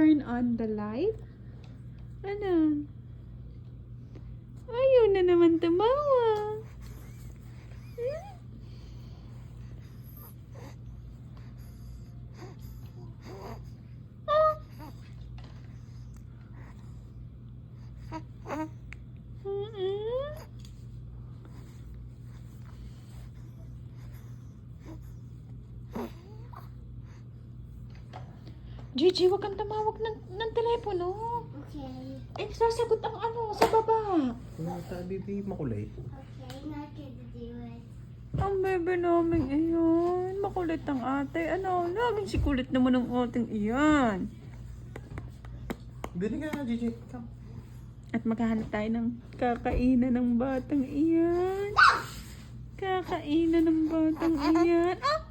turn on the light? Ano? Ayaw na naman tumawa. Hmm? Mm-mm. Gigi, wag kang tumawag ng telepono. Okay. Eh, sasagot ang ano, sa baba. Bibi, makulay. Okay, not gonna do it. Ang bebe namin iyan. Makulit ang ate. Ano, laging si kulit naman ang ating iyan. Bili ka na, Gigi. Come. At maghahanap tayo ng kakainan ng batang iyan. Kakainan ng batang iyan. Ah!